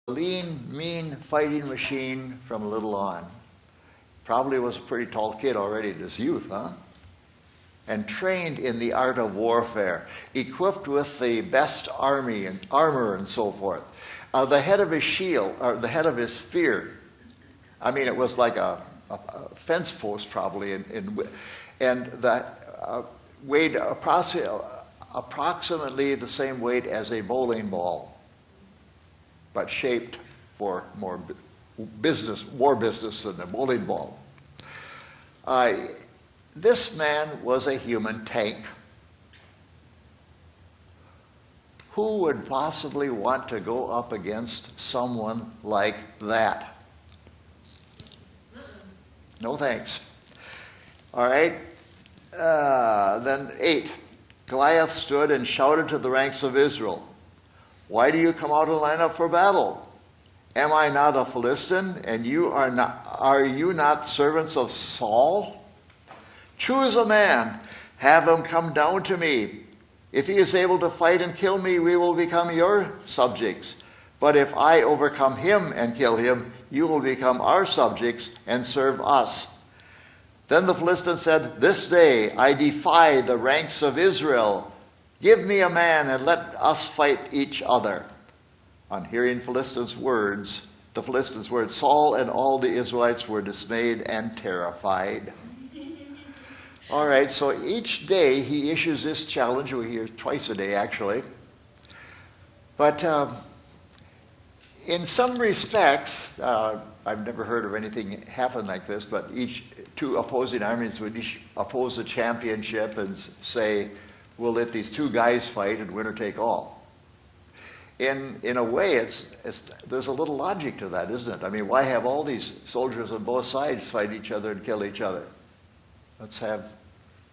lean, mean fighting machine from little on. Probably was a pretty tall kid already in his youth, huh? And trained in the art of warfare, equipped with the best army and armor and so forth. The head of his shield, or the head of his spear, I mean, it was like a fence post probably, and that weighed approximately the same weight as a bowling ball, but shaped for more war business than a bowling ball. This man was a human tank. Who would possibly want to go up against someone like that? No thanks. All right. Then 8. Goliath stood and shouted to the ranks of Israel, "Why do you come out and line up for battle? Am I not a Philistine, and are you not servants of Saul? Choose a man, have him come down to me. If he is able to fight and kill me, we will become your subjects. But if I overcome him and kill him, you will become our subjects and serve us." Then the Philistine said, "This day I defy the ranks of Israel. Give me a man and let us fight each other." On hearing the Philistines' words, Saul and all the Israelites were dismayed and terrified. All right, so each day he issues this challenge. We hear twice a day, actually. But in some respects, I've never heard of anything happen like this, but each two opposing armies would each oppose a championship and say, we'll let these two guys fight and winner take all. In a way, there's a little logic to that, isn't it? I mean, why have all these soldiers on both sides fight each other and kill each other? Let's have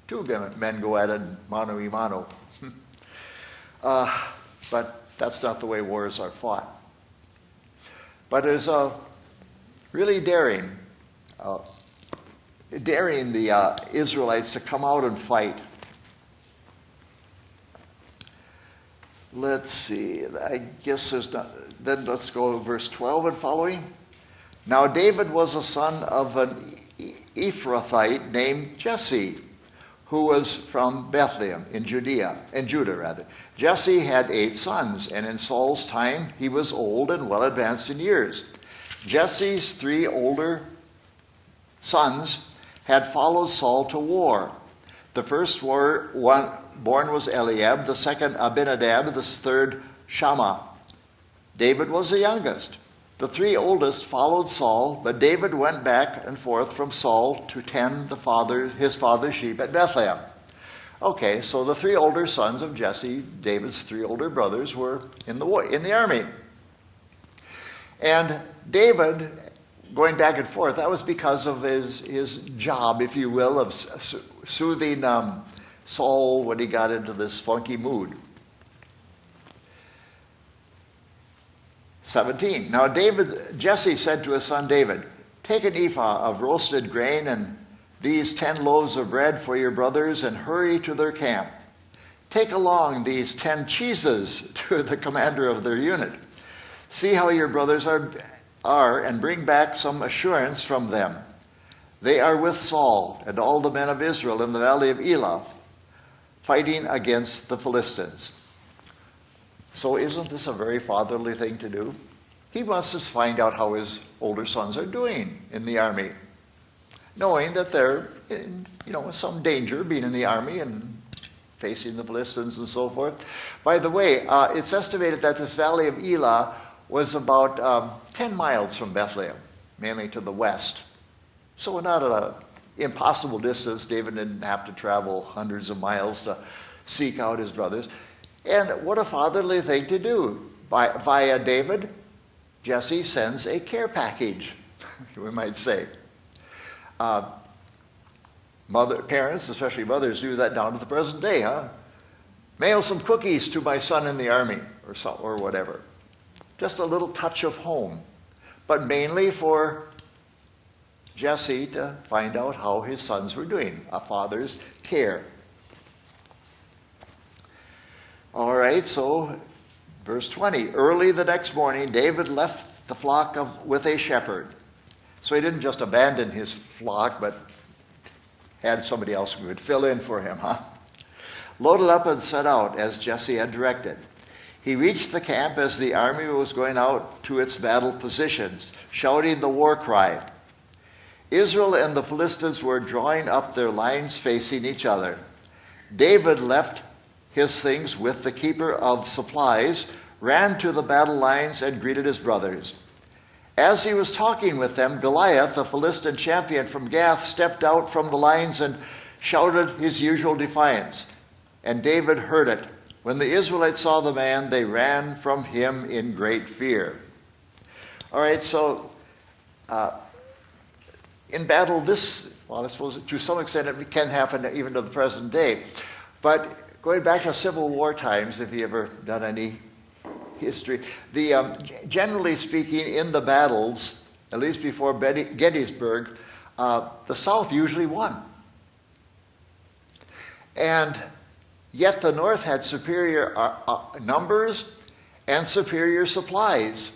two men go at it, mano a mano. But that's not the way wars are fought. But it's really daring the Israelites to come out and fight. Let's see, I guess there's not, then let's go to verse 12 and following. Now David was a son of an Ephrathite named Jesse, who was from Bethlehem in Judah. Jesse had 8 sons, and in Saul's time he was old and well advanced in years. Jesse's 3 older sons had followed Saul to war. The first born was Eliab, the second Abinadab, the third Shammah. David was the youngest. The 3 oldest followed Saul, but David went back and forth from Saul to tend his father's sheep at Bethlehem. Okay, so the 3 older sons of Jesse, David's 3 older brothers, were in the army. And David, going back and forth, that was because of his job, if you will, of soothing Saul when he got into this funky mood. 17. Now Jesse said to his son David, "Take an ephah of roasted grain and these 10 loaves of bread for your brothers and hurry to their camp. Take along these 10 cheeses to the commander of their unit. See how your brothers are and bring back some assurance from them. They are with Saul and all the men of Israel in the valley of Elah, fighting against the Philistines." So isn't this a very fatherly thing to do? He wants to find out how his older sons are doing in the army, knowing that they're in some danger being in the army and facing the Philistines and so forth. By the way, it's estimated that this valley of Elah was about 10 miles from Bethlehem, mainly to the west. So not an impossible distance. David didn't have to travel hundreds of miles to seek out his brothers. And what a fatherly thing to do. Via David, Jesse sends a care package, we might say. Parents, especially mothers, do that down to the present day, huh? Mail some cookies to my son in the army, or whatever. Just a little touch of home, but mainly for Jesse to find out how his sons were doing, a father's care. All right, so Verse 20, early the next morning, David left the flock with a shepherd. So he didn't just abandon his flock, but had somebody else who would fill in for him, Loaded up and set out, as Jesse had directed. He reached the camp as the army was going out to its battle positions, shouting the war cry. Israel and the Philistines were drawing up their lines facing each other. David left his things with the keeper of supplies, ran to the battle lines, and greeted his brothers. As he was talking with them, Goliath, the Philistine champion from Gath, stepped out from the lines and shouted his usual defiance. And David heard it. When the Israelites saw the man, they ran from him in great fear. All right, so in battle, I suppose to some extent it can happen even to the present day. But going back to Civil War times, if you ever done any history, generally speaking, in the battles, at least before Gettysburg, the South usually won. And yet the North had superior numbers and superior supplies.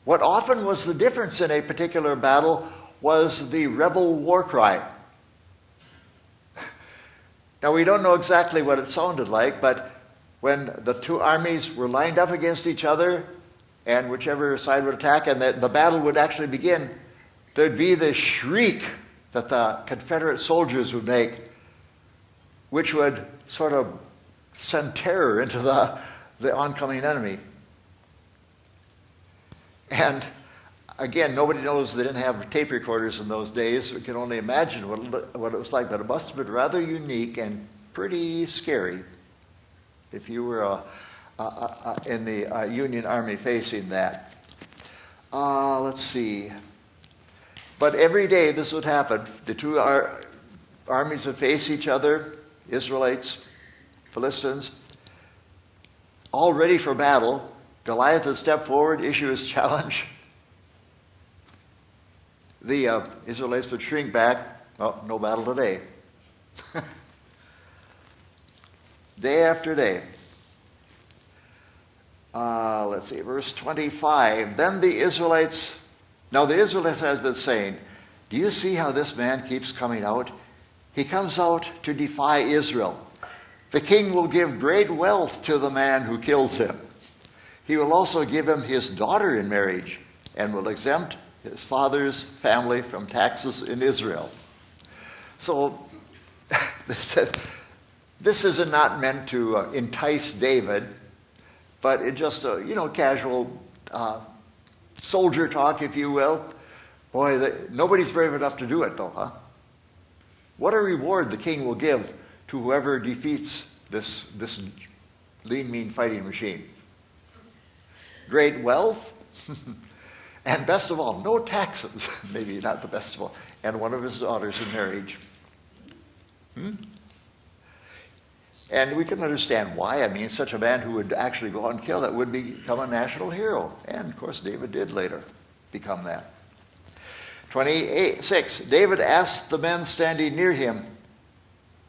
What often was the difference in a particular battle was the rebel war cry. Now, we don't know exactly what it sounded like, but when the two armies were lined up against each other, and whichever side would attack, and the battle would actually begin, there'd be this shriek that the Confederate soldiers would make, which would sort of send terror into the oncoming enemy. And again, nobody knows, they didn't have tape recorders in those days. We can only imagine what it was like, but it must have been rather unique and pretty scary if you were in the Union Army facing that. Let's see. But every day this would happen. The two armies would face each other, Israelites, Philistines, all ready for battle. Goliath would step forward, issue his challenge. The Israelites would shrink back. Oh, no battle today. Day after day. Let's see, verse 25. Then the Israelites has been saying, do you see how this man keeps coming out? He comes out to defy Israel. The king will give great wealth to the man who kills him. He will also give him his daughter in marriage and will exempt his father's family from taxes in Israel. So they said, this is not meant to entice David, but it just casual soldier talk, if you will. Boy, nobody's brave enough to do it, though, huh? What a reward the king will give to whoever defeats this lean, mean fighting machine. Great wealth, and best of all, no taxes. Maybe not the best of all. And one of his daughters in marriage. And we can understand why. I mean, such a man who would actually go out and kill that would become a national hero. And, of course, David did later become that. 26, David asked the men standing near him,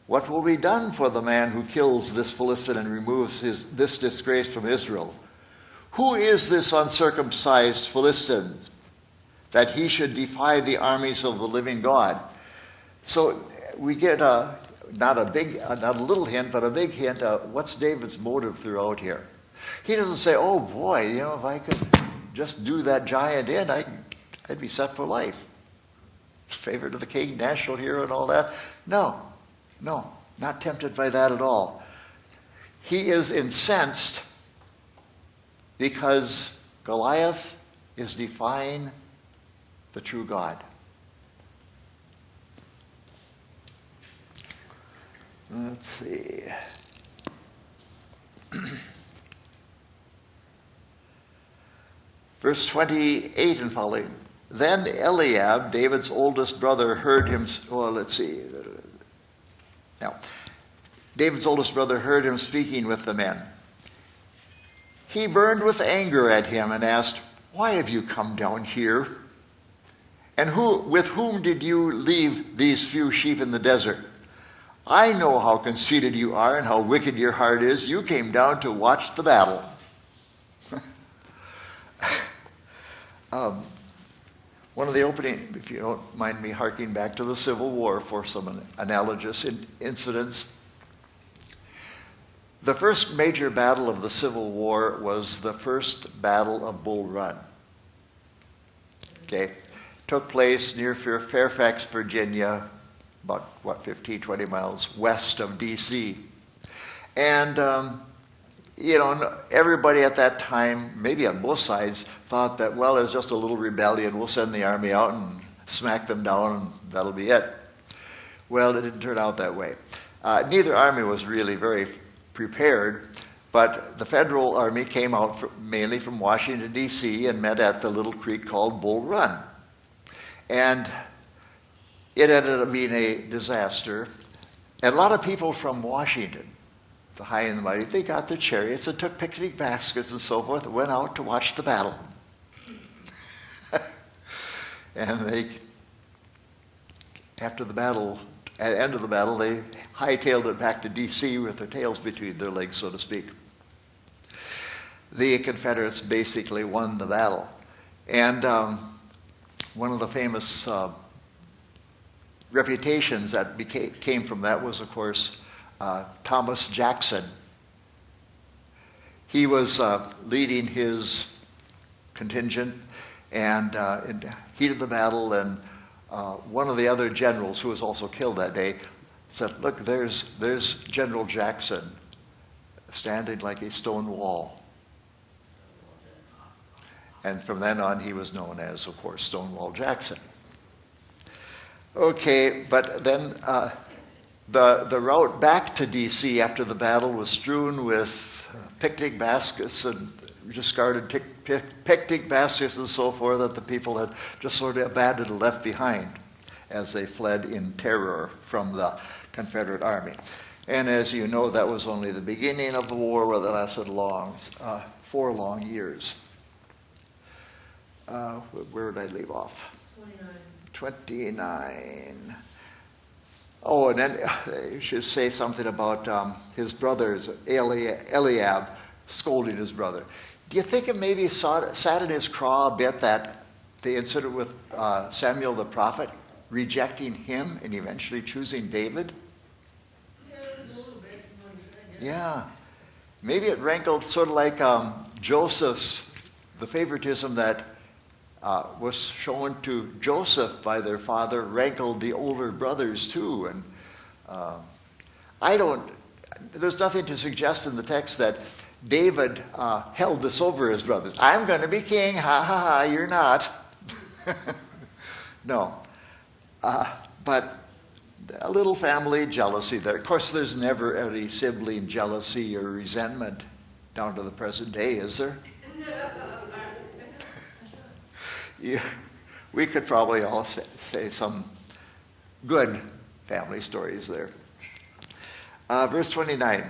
what will be done for the man who kills this Philistine and removes this disgrace from Israel? Who is this uncircumcised Philistine that he should defy the armies of the living God? So we get not a little hint, but a big hint of what's David's motive throughout here. He doesn't say, oh boy, if I could just do that giant in, I'd be set for life. Favorite of the king, national hero and all that. No, not tempted by that at all. He is incensed because Goliath is defying the true God. Let's see. Verse 28 and following. Then Eliab, David's oldest brother, heard him. David's oldest brother heard him speaking with the men. He burned with anger at him and asked, why have you come down here? And with whom did you leave these few sheep in the desert? I know how conceited you are and how wicked your heart is. You came down to watch the battle. One of the opening, if you don't mind me harking back to the Civil War for some analogous incidents. The first major battle of the Civil War was the First Battle of Bull Run. Okay, took place near Fairfax, Virginia, about 15, 20 miles west of D.C. And everybody at that time, maybe on both sides, thought that, well, it's just a little rebellion. We'll send the army out and smack them down, and that'll be it. Well, it didn't turn out that way. Neither army was really very prepared, but the federal army came out mainly from Washington, D.C., and met at the little creek called Bull Run. And it ended up being a disaster. And a lot of people from Washington, the high and the mighty, they got their chariots and took picnic baskets and so forth and went out to watch the battle. And after the battle, at the end of the battle, they hightailed it back to D.C. with their tails between their legs, so to speak. The Confederates basically won the battle. And one of the famous reputations that came from that was, of course, Thomas Jackson. He was leading his contingent and in the heat of the battle, and one of the other generals who was also killed that day said, "Look, there's General Jackson standing like a stone wall." And from then on, he was known as, of course, Stonewall Jackson. Okay, but then the route back to D.C. after the battle was strewn with picnic baskets and discarded picnic baskets and so forth that the people had just sort of abandoned and left behind as they fled in terror from the Confederate Army. And as you know, that was only the beginning of the war, that lasted 4 long years. Where did I leave off? 29. Oh, and then you should say something about his brothers, Eliab, scolding his brother. Do you think it maybe sat in his craw a bit that the incident with Samuel the prophet, rejecting him and eventually choosing David? Yeah, a little bit. Yeah. Maybe it rankled sort of like Joseph's, the favoritism that was shown to Joseph by their father rankled the older brothers too. And there's nothing to suggest in the text that David held this over his brothers. I'm going to be king, ha ha ha, you're not. No. But a little family jealousy there. Of course, there's never any sibling jealousy or resentment down to the present day, is there? Yeah, we could probably all say some good family stories there. Verse 29.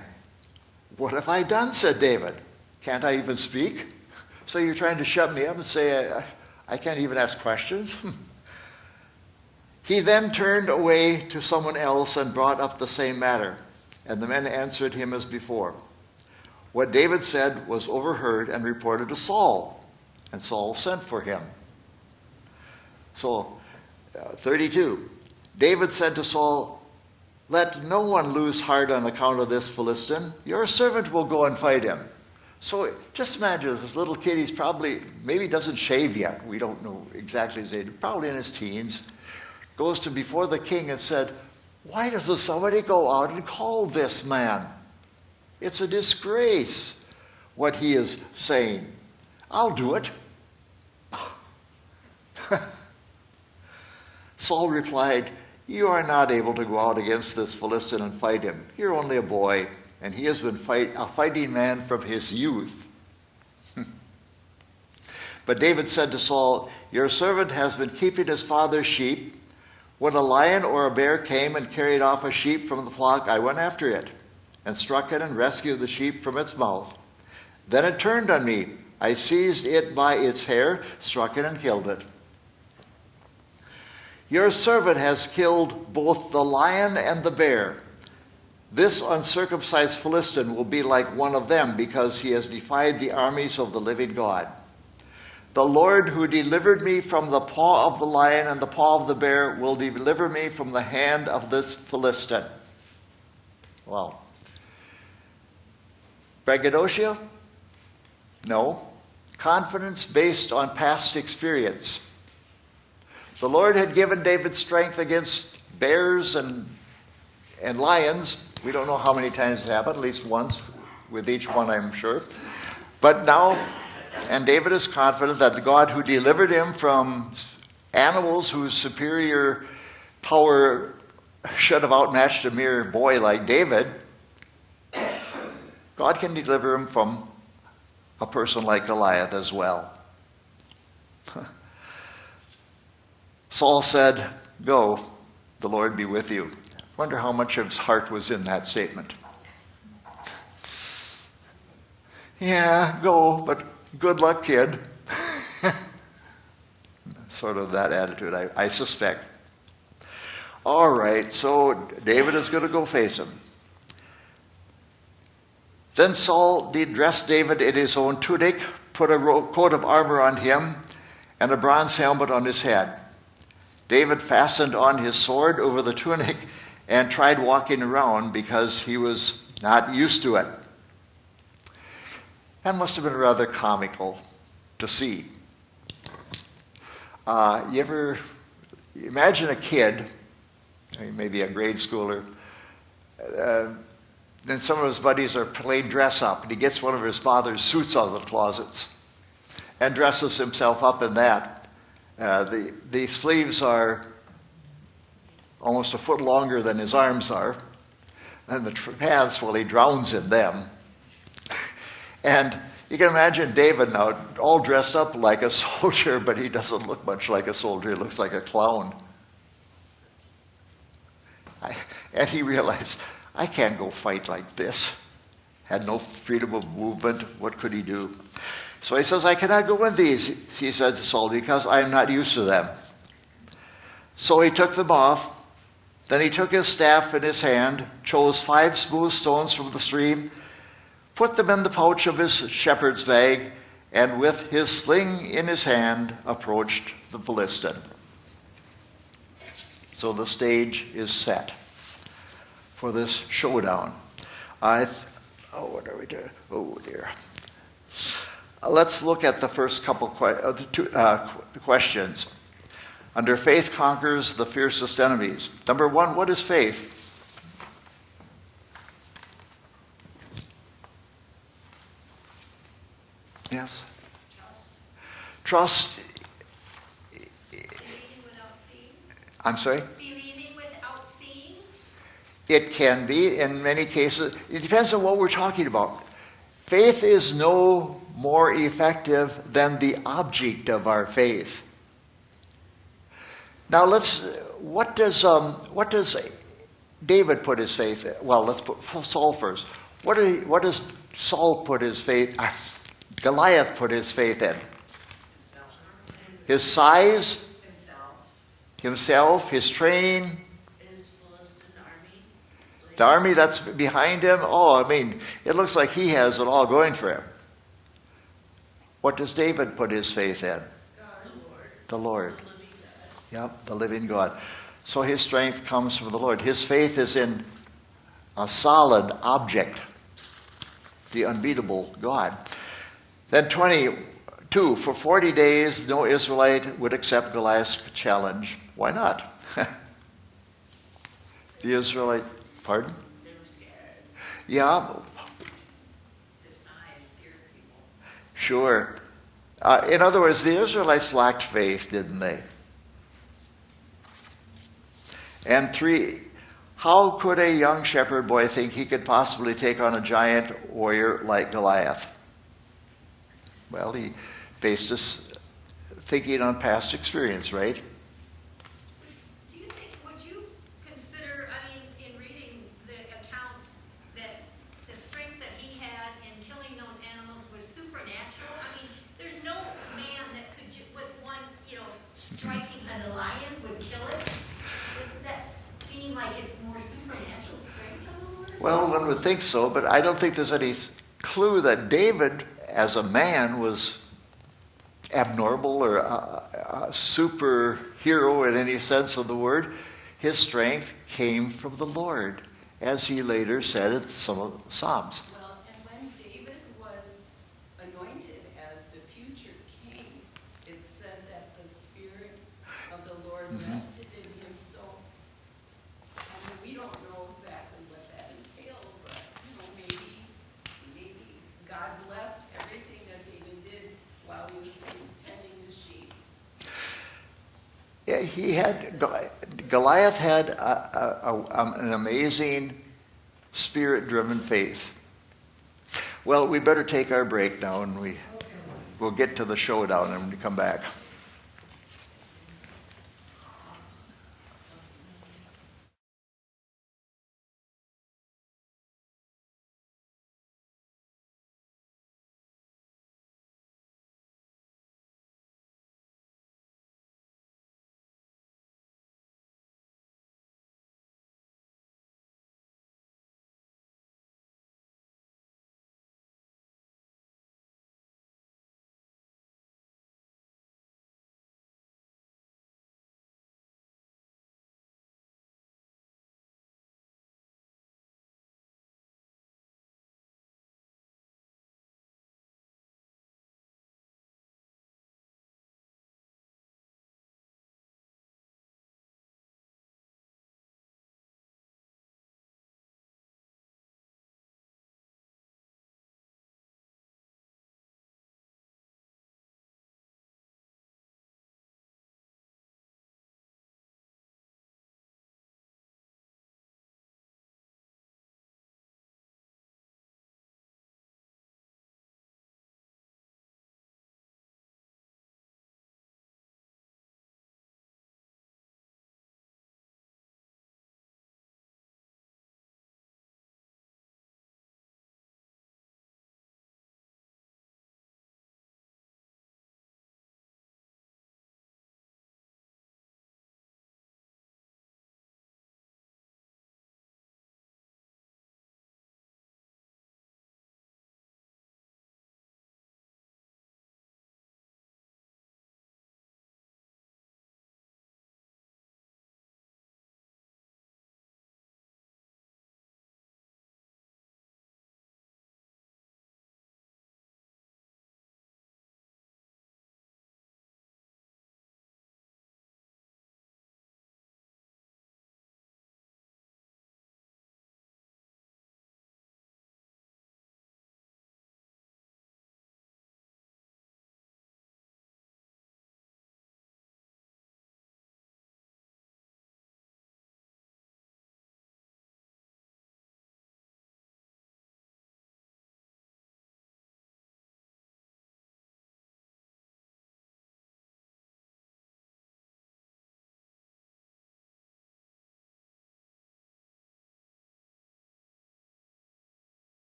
What have I done, said David. Can't I even speak? So you're trying to shut me up and say I can't even ask questions? He then turned away to someone else and brought up the same matter, and the men answered him as before. What David said was overheard and reported to Saul, and Saul sent for him. So, 32. David said to Saul, let no one lose heart on account of this Philistine. Your servant will go and fight him. So just imagine this little kid, he's probably, maybe doesn't shave yet. We don't know exactly his age, probably in his teens. Goes to before the king and said, why doesn't somebody go out and call this man? It's a disgrace what he is saying. I'll do it. Saul replied, you are not able to go out against this Philistine and fight him. You're only a boy, and he has been a fighting man from his youth. But David said to Saul, your servant has been keeping his father's sheep. When a lion or a bear came and carried off a sheep from the flock, I went after it and struck it and rescued the sheep from its mouth. Then it turned on me. I seized it by its hair, struck it, and killed it. Your servant has killed both the lion and the bear. This uncircumcised Philistine will be like one of them because he has defied the armies of the living God. The Lord who delivered me from the paw of the lion and the paw of the bear will deliver me from the hand of this Philistine. Wow. Braggadocio? No. Confidence based on past experience. The Lord had given David strength against bears and lions. We don't know how many times it happened, at least once with each one, I'm sure. But now, and David is confident that the God who delivered him from animals whose superior power should have outmatched a mere boy like David, God can deliver him from a person like Goliath as well. Saul said, "Go, the Lord be with you." Wonder how much of his heart was in that statement. Yeah, go, but good luck, kid. Sort of that attitude, I suspect. All right, so David is going to go face him. Then Saul did dress David in his own tunic, put a coat of armor on him, and a bronze helmet on his head. David fastened on his sword over the tunic and tried walking around because he was not used to it. That must have been rather comical to see. You ever imagine a kid, maybe a grade schooler, then some of his buddies are playing dress up, and he gets one of his father's suits out of the closets and dresses himself up in that. The sleeves are almost a foot longer than his arms are, and the pants, well, he drowns in them. And you can imagine David now all dressed up like a soldier, but he doesn't look much like a soldier. He looks like a clown. And he realized, I can't go fight like this. Had no freedom of movement. What could he do? So he says, I cannot go in these, he said to Saul, because I am not used to them. So he took them off. Then he took his staff in his hand, chose 5 smooth stones from the stream, put them in the pouch of his shepherd's bag, and with his sling in his hand, approached the Philistine. So the stage is set for this showdown. What are we doing? Oh, dear. Let's look at the first couple questions. Under faith conquers the fiercest enemies. Number 1, what is faith? Yes? Trust. Believing without seeing. I'm sorry? Believing without seeing. It can be in many cases. It depends on what we're talking about. Faith is no more effective than the object of our faith. Now what does David put his faith in? Well, let's put Saul first. What does Saul put his faith, Goliath put his faith in? His size, himself, his training, the army that's behind him. Oh, I mean, it looks like he has it all going for him. What does David put his faith in? The Lord. Yep, the living God. So his strength comes from the Lord. His faith is in a solid object, the unbeatable God. Then 22, for 40 days, no Israelite would accept Goliath's challenge. Why not? The Israelite, pardon? They were scared. Yeah. The size scared people. Sure. In other words, the Israelites lacked faith, didn't they? And 3, how could a young shepherd boy think he could possibly take on a giant warrior like Goliath? Well, he based his thinking on past experience, right? Do you think, would you consider, I mean, in reading the accounts, that the strength that he had in killing those animals was supernatural? I mean, there's no man that could, with one, striking at a lion would kill it. Doesn't that seem like it's more supernatural strength of the Lord? Well, one would think so, but I don't think there's any clue that David, as a man, was abnormal or a superhero in any sense of the word. His strength came from the Lord, as he later said in some of the Psalms. Well, and when David was anointed as the future king, it said that the Spirit of the Lord rested in him so. I mean, we don't know exactly what that entailed, but, maybe God blessed everything that David did while he was tending the sheep. Yeah, Goliath had an amazing spirit-driven faith. Well, we better take our break now, and we'll get to the showdown and we come back.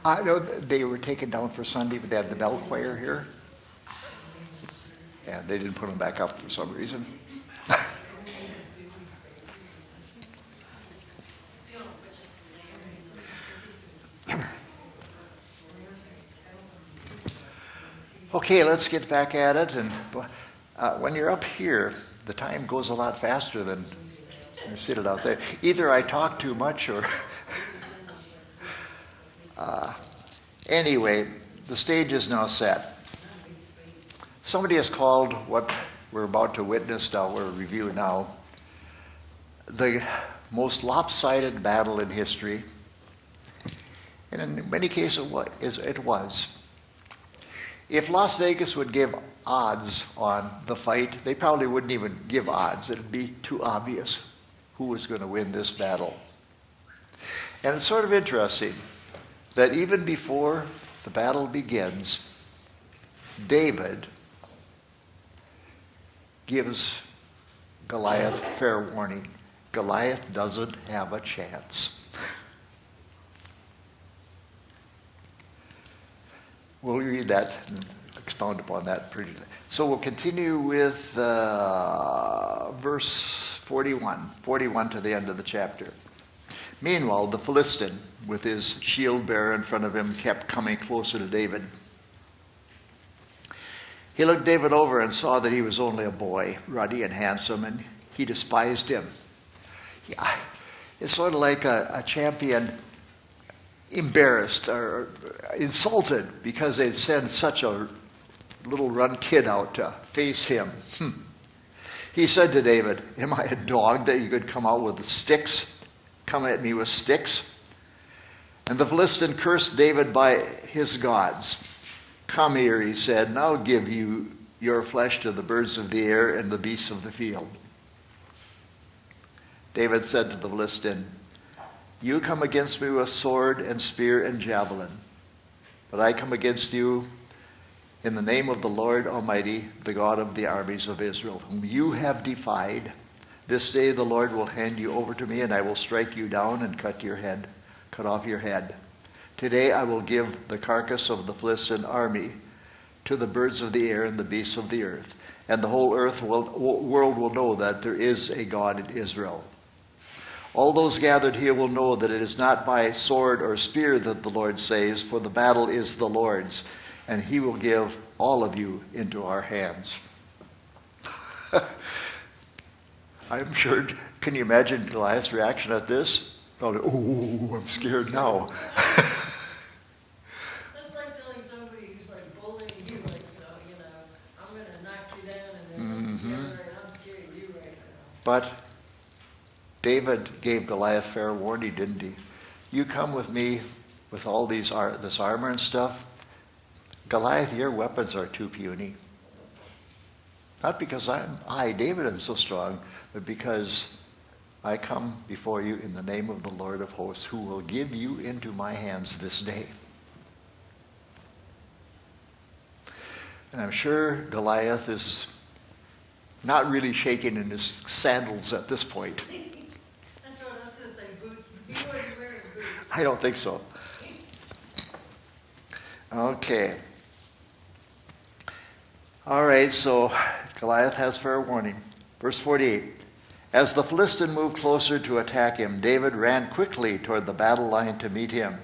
I know they were taken down for Sunday, but they had the bell choir here. And they didn't put them back up for some reason. Okay, let's get back at it. And when you're up here, the time goes a lot faster than you sit it out there. Either I talk too much or... Anyway, the stage is now set. Somebody has called what we're about to witness now, we're review now, the most lopsided battle in history. And in many cases it was. If Las Vegas would give odds on the fight, they probably wouldn't even give odds. It'd be too obvious who was going to win this battle. And it's sort of interesting that even before the battle begins, David gives Goliath fair warning. Goliath doesn't have a chance. We'll read that and expound upon that pretty. So we'll continue with verse 41 to the end of the chapter. Meanwhile, the Philistine, with his shield bearer in front of him, kept coming closer to David. He looked David over and saw that he was only a boy, ruddy and handsome, and he despised him. Yeah, it's sort of like a champion embarrassed or insulted because they'd sent such a little run kid out to face him. He said to David, "Am I a dog that you could come out with sticks? Come at me with sticks?" And the Philistine cursed David by his gods. "Come here," he said, "and I'll give you your flesh to the birds of the air and the beasts of the field." David said to the Philistine, "You come against me with sword and spear and javelin, but I come against you in the name of the Lord Almighty, the God of the armies of Israel, whom you have defied. This day the Lord will hand you over to me, and I will strike you down and cut off your head. Today I will give the carcass of the Philistine army to the birds of the air and the beasts of the earth, and the whole world will know that there is a God in Israel. All those gathered here will know that it is not by sword or spear that the Lord saves, for the battle is the Lord's, and he will give all of you into our hands." I'm sure, can you imagine Goliath's reaction at this? Probably, "Oh, I'm scared now." That's like telling somebody who's like bullying you, like, I'm going to knock you down and then I'm scared of you right now. But David gave Goliath fair warning, didn't he? You come with me with all this armor and stuff. Goliath, your weapons are too puny. Not because David, am so strong, but because I come before you in the name of the Lord of hosts, who will give you into my hands this day. And I'm sure Goliath is not really shaking in his sandals at this point. That's what I was going to say, boots. He wasn't wearing boots. I don't think so. Okay. All right, so Goliath has fair warning. Verse 48. As the Philistine moved closer to attack him, David ran quickly toward the battle line to meet him.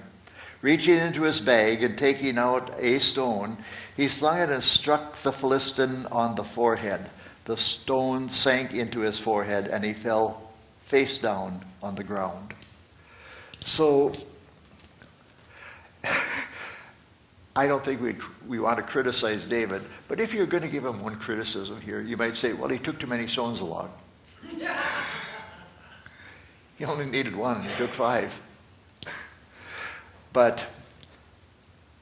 Reaching into his bag and taking out a stone, he slung it and struck the Philistine on the forehead. The stone sank into his forehead, and he fell face down on the ground. So, I don't think we want to criticize David, but if you're going to give him one criticism here, you might say, well, he took too many stones along. He only needed one, and he took 5. But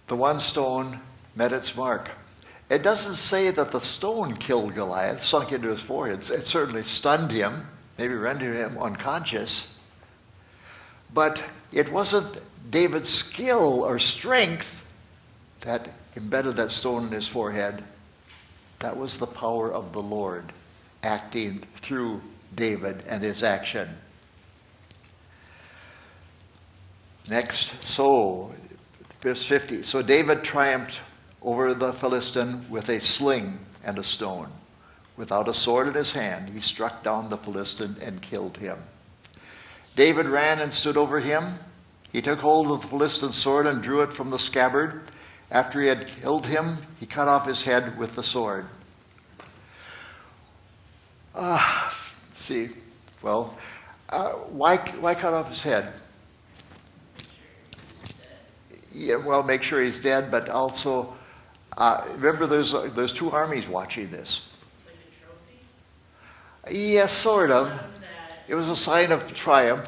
the one stone met its mark. It doesn't say that the stone killed Goliath, sunk into his forehead. It certainly stunned him, maybe rendered him unconscious. But it wasn't David's skill or strength that embedded that stone in his forehead. That was the power of the Lord acting through David and his action. Next, verse 50. So David triumphed over the Philistine with a sling and a stone. Without a sword in his hand, he struck down the Philistine and killed him. David ran and stood over him. He took hold of the Philistine's sword and drew it from the scabbard. After he had killed him, he cut off his head with the sword. Why cut off his head? Yeah, well, make sure he's dead, but also, remember there's two armies watching this. Like a trophy? Yes, sort of. It was a sign of triumph.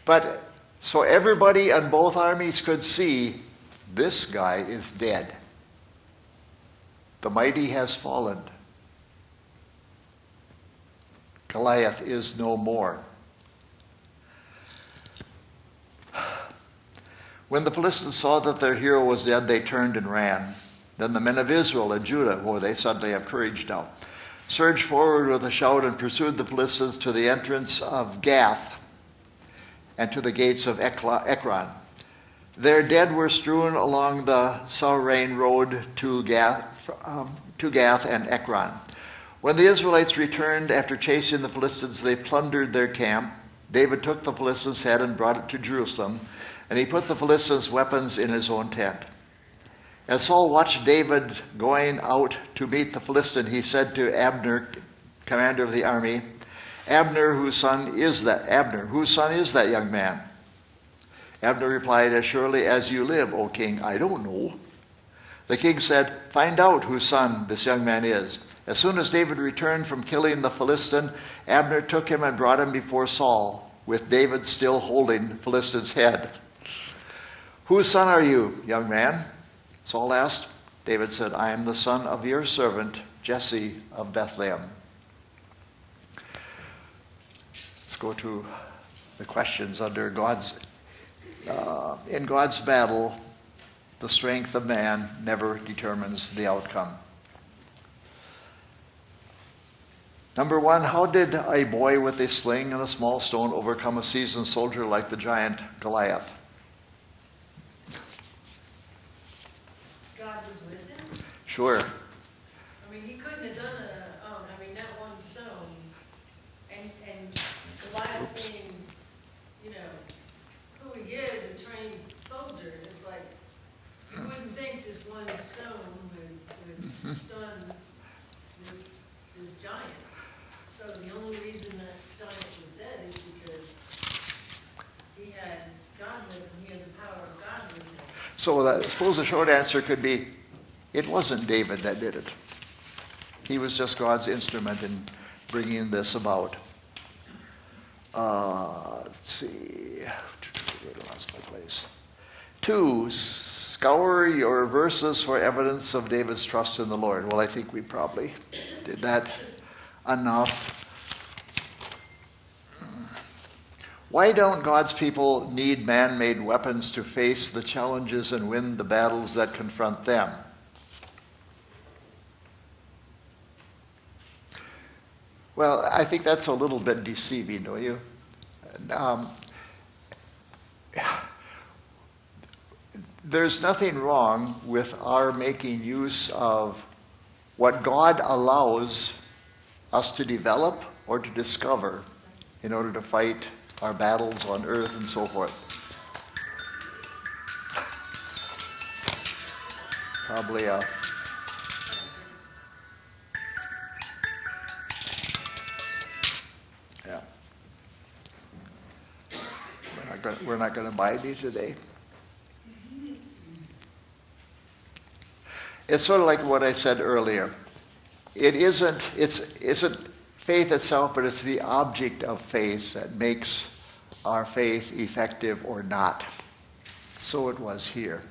But, so everybody on both armies could see, this guy is dead. The mighty has fallen. Goliath is no more. When the Philistines saw that their hero was dead, they turned and ran. Then the men of Israel and Judah, they suddenly have courage now, surged forward with a shout and pursued the Philistines to the entrance of Gath and to the gates of Ekron. Their dead were strewn along the Saurain road to Gath and Ekron. When the Israelites returned after chasing the Philistines, they plundered their camp. David took the Philistines' head and brought it to Jerusalem, and he put the Philistines' weapons in his own tent. As Saul watched David going out to meet the Philistine, he said to Abner, commander of the army, Abner, whose son is that young man? Abner replied, as surely as you live, O king, I don't know. The king said, find out whose son this young man is. As soon as David returned from killing the Philistine, Abner took him and brought him before Saul, with David still holding the Philistine's head. Whose son are you, young man? Saul asked. David said, I am the son of your servant, Jesse of Bethlehem. Let's go to the questions under in God's battle, the strength of man never determines the outcome. Number one, how did a boy with a sling and a small stone overcome a seasoned soldier like the giant Goliath? God was with him. Sure. I mean, he couldn't have done it on his own. I mean, that one stone. And Goliath being, who he is, a trained soldier, it's like, you wouldn't think this one stone would stun this giant. So the only reason that giant was dead is because he had God with him, he had the power of God with him. So I suppose the short answer could be, it wasn't David that did it. He was just God's instrument in bringing this about. Let's see. I lost my place. 2, scour your verses for evidence of David's trust in the Lord. Well, I think we probably did that enough. Why don't God's people need man-made weapons to face the challenges and win the battles that confront them? Well, I think that's a little bit deceiving, don't you? There's nothing wrong with our making use of what God allows us to develop or to discover in order to fight our battles on earth and so forth. Probably yeah. We're not going to buy any today. It's sort of like what I said earlier. It isn't faith itself, but it's the object of faith that makes our faith effective or not. So it was here.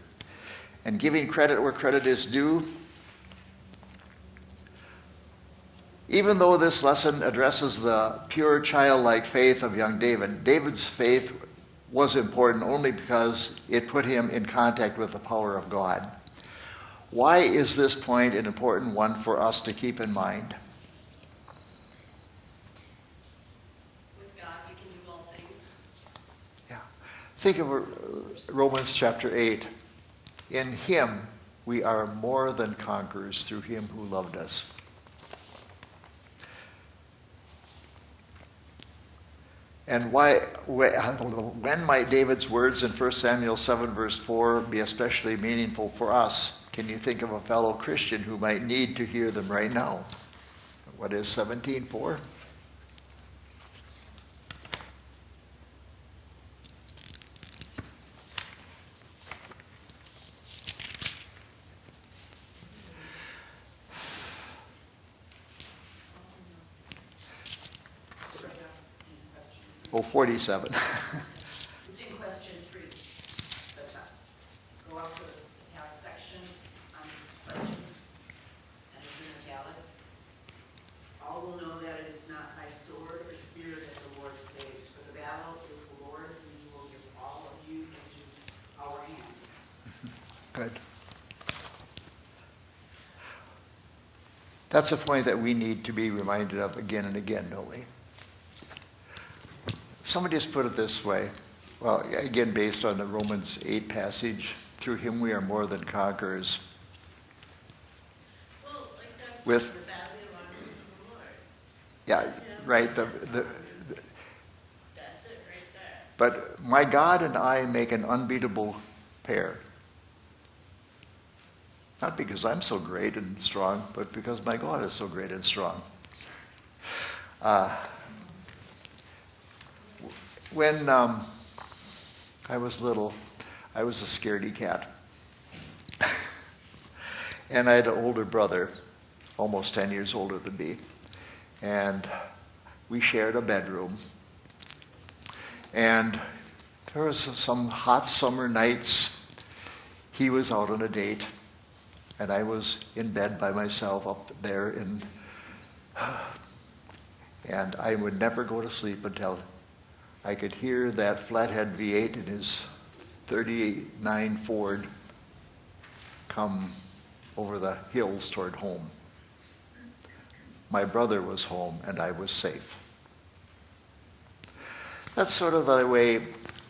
And giving credit where credit is due, even though this lesson addresses the pure childlike faith of young David, David's faith was important only because it put him in contact with the power of God. Why is this point an important one for us to keep in mind? With God, we can do all things. Yeah. Think of Romans chapter 8. In him we are more than conquerors through him who loved us. And when might David's words in 1 Samuel 7 verse 4 be especially meaningful for us? Can you think of a fellow Christian who might need to hear them right now? What is 17:4? Oh, 47. It's in question 3, the top. Go up to the last section on question, and it's in italics. All will know that it is not by sword or spear that the Lord saves, for the battle is the Lord's, and he will give all of you into our hands. Good. That's a point that we need to be reminded of again and again, don't we? Somebody has put it this way, well, again, based on the Romans 8 passage, through him we are more than conquerors. Well, like that's With- the battle belongs to the Lord. Yeah, right. That's it right there. But my God and I make an unbeatable pair. Not because I'm so great and strong, but because my God is so great and strong. When I was little, I was a scaredy cat. And I had an older brother, almost 10 years older than me. And we shared a bedroom. And there was some hot summer nights. He was out on a date. And I was in bed by myself up there. And I would never go to sleep until I could hear that flathead V8 in his 39 Ford come over the hills toward home. My brother was home and I was safe. That's sort of the way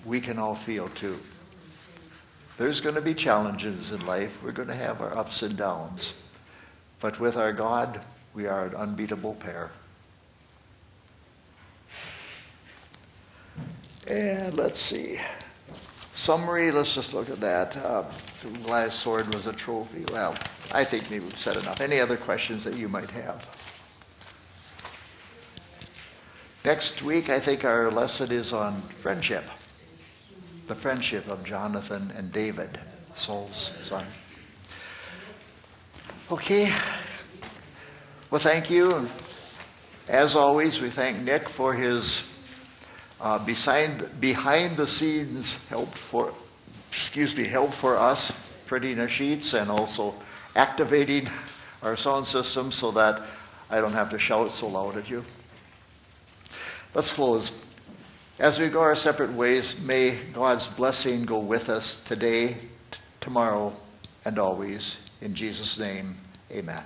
we can all feel too. There's going to be challenges in life. We're going to have our ups and downs. But with our God, we are an unbeatable pair. And let's see. Summary, let's just look at that. Goliath's sword was a trophy. Well, I think maybe we've said enough. Any other questions that you might have? Next week, I think our lesson is on friendship. The friendship of Jonathan and David, Saul's son. Okay. Well, thank you. As always, we thank Nick for his behind the scenes help for us printing the sheets and also activating our sound system so that I don't have to shout so loud at you. Let's close. As we go our separate ways, may God's blessing go with us today, tomorrow, and always. In Jesus' name, amen.